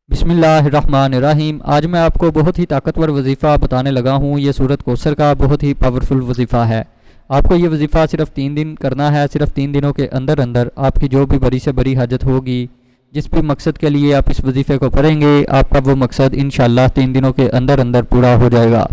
بسم اللہ الرحمن الرحیم۔ آج میں آپ کو بہت ہی طاقتور وظیفہ بتانے لگا ہوں۔ یہ سورت کوثر کا بہت ہی پاورفل وظیفہ ہے۔ آپ کو یہ وظیفہ صرف 3 دن کرنا ہے۔ صرف 3 دنوں کے اندر اندر آپ کی جو بھی بڑی سے بڑی حاجت ہوگی، جس بھی مقصد کے لیے آپ اس وظیفے کو پڑھیں گے، آپ کا وہ مقصد انشاءاللہ 3 دنوں کے اندر اندر پورا ہو جائے گا۔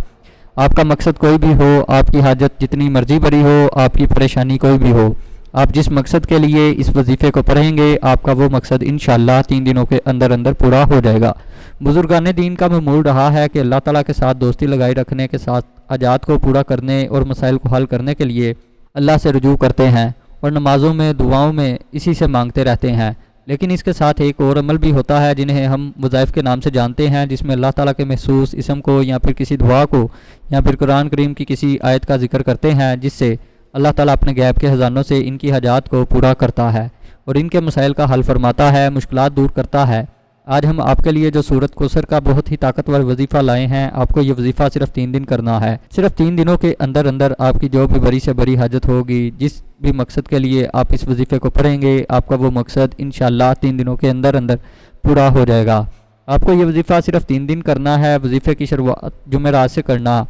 آپ کا مقصد کوئی بھی ہو، آپ کی حاجت جتنی مرضی بڑی ہو، آپ کی پریشانی کوئی بھی ہو، آپ جس مقصد کے لیے اس وظیفے کو پڑھیں گے، آپ کا وہ مقصد انشاءاللہ 3 دنوں کے اندر اندر پورا ہو جائے گا۔ بزرگان دین کا معمول رہا ہے کہ اللہ تعالیٰ کے ساتھ دوستی لگائی رکھنے کے ساتھ حاجات کو پورا کرنے اور مسائل کو حل کرنے کے لیے اللہ سے رجوع کرتے ہیں، اور نمازوں میں دعاؤں میں اسی سے مانگتے رہتے ہیں۔ لیکن اس کے ساتھ ایک اور عمل بھی ہوتا ہے جنہیں ہم وظائف کے نام سے جانتے ہیں، جس میں اللہ تعالیٰ کے محسوس اسم کو یا پھر کسی دعا کو یا پھر قرآن کریم کی کسی آیت کا ذکر کرتے ہیں، جس سے اللہ تعالیٰ اپنے غیب کے خزانوں سے ان کی حاجات کو پورا کرتا ہے اور ان کے مسائل کا حل فرماتا ہے، مشکلات دور کرتا ہے۔ آج ہم آپ کے لیے جو سورت کوثر کا بہت ہی طاقتور وظیفہ لائے ہیں، آپ کو یہ وظیفہ صرف 3 دن کرنا ہے۔ صرف 3 دنوں کے اندر اندر آپ کی جو بھی بڑی سے بڑی حاجت ہوگی، جس بھی مقصد کے لیے آپ اس وظیفے کو پڑھیں گے، آپ کا وہ مقصد انشاءاللہ 3 دنوں کے اندر اندر پورا ہو جائے گا۔ آپ کو یہ وظیفہ صرف 3 دن کرنا ہے۔ وظیفے کی شروعات جمعرات سے کرنا،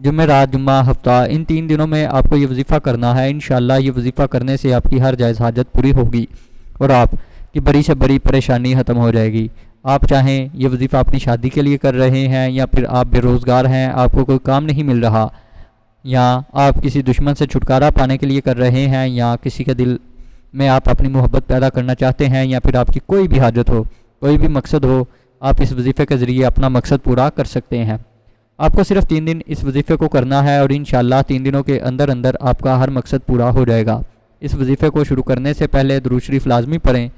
جمعرات، جمعہ، ہفتہ، ان 3 دنوں میں آپ کو یہ وظیفہ کرنا ہے۔ انشاءاللہ یہ وظیفہ کرنے سے آپ کی ہر جائز حاجت پوری ہوگی اور آپ کی بڑی سے بڑی پریشانی ختم ہو جائے گی۔ آپ چاہیں یہ وظیفہ اپنی شادی کے لیے کر رہے ہیں، یا پھر آپ بے روزگار ہیں، آپ کو کوئی کام نہیں مل رہا، یا آپ کسی دشمن سے چھٹکارا پانے کے لیے کر رہے ہیں، یا کسی کے دل میں آپ اپنی محبت پیدا کرنا چاہتے ہیں، یا پھر آپ کی کوئی بھی حاجت ہو، کوئی بھی مقصد ہو، آپ اس وظیفے کے ذریعے اپنا مقصد پورا کر سکتے ہیں۔ آپ کو صرف 3 دن اس وظیفے کو کرنا ہے، اور انشاءاللہ 3 دنوں کے اندر اندر آپ کا ہر مقصد پورا ہو جائے گا۔ اس وظیفے کو شروع کرنے سے پہلے درود شریف لازمی پڑھیں۔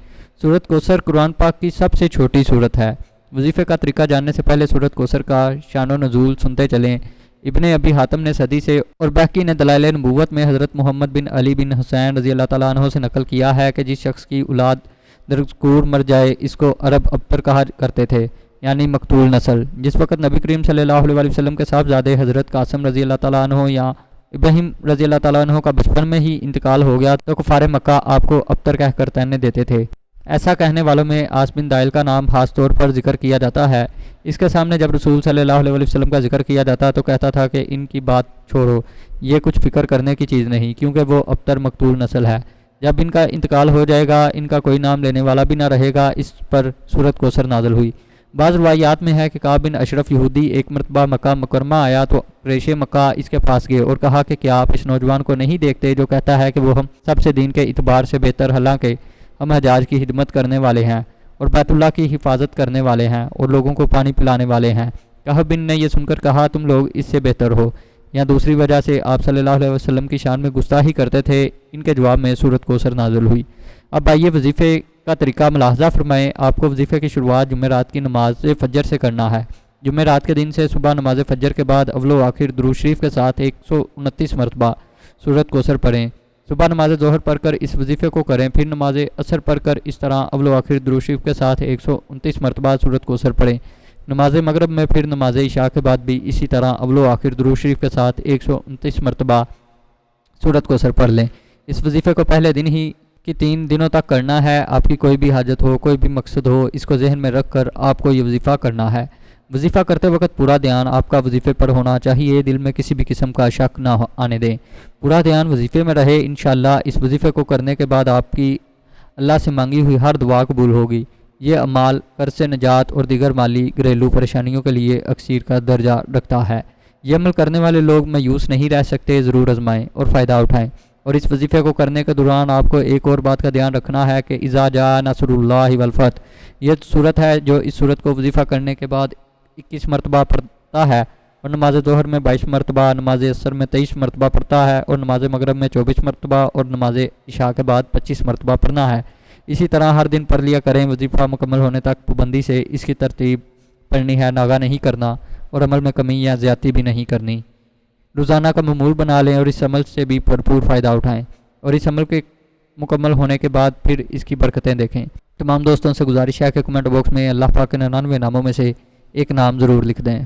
سورت کوثر قرآن پاک کی سب سے چھوٹی سورت ہے۔ وظیفے کا طریقہ جاننے سے پہلے سورت کوثر کا شان و نزول سنتے چلیں۔ ابن ابی حاتم نے صدی سے اور باقی نے دلائل نبوت میں حضرت محمد بن علی بن حسین رضی اللہ تعالیٰ عنہ سے نقل کیا ہے کہ جس شخص کی اولاد درذکور مر جائے، اس کو عرب ابتر کہا کرتے تھے، یعنی مقتول نسل۔ جس وقت نبی کریم صلی اللہ علیہ وسلم کے صاحبزادے حضرت قاسم رضی اللہ تعالیٰ عنہ یا ابراہیم رضی اللہ تعالیٰ عنہ کا بچپن میں ہی انتقال ہو گیا، تو کفار مکہ آپ کو ابتر کہہ کر تہنے دیتے تھے۔ ایسا کہنے والوں میں عاص بن دائل کا نام خاص طور پر ذکر کیا جاتا ہے۔ اس کے سامنے جب رسول صلی اللہ علیہ وسلم کا ذکر کیا جاتا تو کہتا تھا کہ ان کی بات چھوڑو، یہ کچھ فکر کرنے کی چیز نہیں، کیونکہ وہ ابتر مقتول نسل ہے۔ جب ان کا انتقال ہو جائے گا، ان کا کوئی نام لینے والا بھی نہ رہے گا۔ اس پر سورت کوثر نازل ہوئی۔ بعض روایات میں ہے کہ کعب بن اشرف یہودی ایک مرتبہ مکہ مکرمہ آیا تو قریش مکہ اس کے پاس گئے اور کہا کہ کیا آپ اس نوجوان کو نہیں دیکھتے جو کہتا ہے کہ وہ ہم سب سے دین کے اعتبار سے بہتر، حالانکہ ہم حجاج کی خدمت کرنے والے ہیں اور بیت اللہ کی حفاظت کرنے والے ہیں اور لوگوں کو پانی پلانے والے ہیں۔ کعب بن نے یہ سن کر کہا تم لوگ اس سے بہتر ہو، یا دوسری وجہ سے آپ صلی اللہ علیہ وسلم کی شان میں گستاخی کرتے تھے۔ ان کے جواب میں سورت کوثر نازل ہوئی۔ اب آئیے وظیفے کا طریقہ ملاحظہ فرمائیں۔ آپ کو وظیفے کی شروعات جمعرات کی نماز فجر سے کرنا ہے۔ جمعرات کے دن سے صبح نماز فجر کے بعد اول و آخر درود شریف کے ساتھ 129 مرتبہ سورت کوثر پڑھیں۔ صبح نماز ظہر پڑھ کر اس وظیفے کو کریں، پھر نماز عصر پڑھ کر اس طرح اول و آخر درود شریف کے ساتھ 129 مرتبہ سورت کوثر پڑھیں۔ نماز مغرب میں پھر نماز عشاء کے بعد بھی اسی طرح اول و آخر درود شریف کے ساتھ 129 مرتبہ سورت کوثر پڑھ لیں۔ اس وظیفے کو پہلے دن ہی کہ 3 دنوں تک کرنا ہے۔ آپ کی کوئی بھی حاجت ہو، کوئی بھی مقصد ہو، اس کو ذہن میں رکھ کر آپ کو یہ وظیفہ کرنا ہے۔ وظیفہ کرتے وقت پورا دھیان آپ کا وظیفے پر ہونا چاہیے، دل میں کسی بھی قسم کا شک نہ آنے دیں، پورا دھیان وظیفے میں رہے۔ انشاءاللہ اس وظیفے کو کرنے کے بعد آپ کی اللہ سے مانگی ہوئی ہر دعا قبول ہوگی۔ یہ اعمال قرض سے نجات اور دیگر مالی گھریلو پریشانیوں کے لیے اکثیر کا درجہ رکھتا ہے۔ یہ عمل کرنے والے لوگ مایوس نہیں رہ سکتے، ضرور آزمائیں اور فائدہ اٹھائیں۔ اور اس وظیفے کو کرنے کے دوران آپ کو ایک اور بات کا دھیان رکھنا ہے کہ اذا جاء نصر اللہ والفتح، یہ صورت ہے جو اس صورت کو وظیفہ کرنے کے بعد 21 مرتبہ پڑھتا ہے، اور نماز ظہر میں 22 مرتبہ، نماز عصر میں 23 مرتبہ پڑھتا ہے، اور نماز مغرب میں 24 مرتبہ، اور نماز عشاء کے بعد 25 مرتبہ پڑھنا ہے۔ اسی طرح ہر دن پڑھ لیا کریں۔ وظیفہ مکمل ہونے تک پابندی سے اس کی ترتیب پڑھنی ہے، ناغہ نہیں کرنا، اور عمل میں کمی یا زیادتی بھی نہیں کرنی۔ روزانہ کا معمول بنا لیں اور اس عمل سے بھی بھرپور فائدہ اٹھائیں، اور اس عمل کے مکمل ہونے کے بعد پھر اس کی برکتیں دیکھیں۔ تمام دوستوں سے گزارش ہے کہ کمنٹ باکس میں اللہ پاک کے 99 ناموں میں سے ایک نام ضرور لکھ دیں۔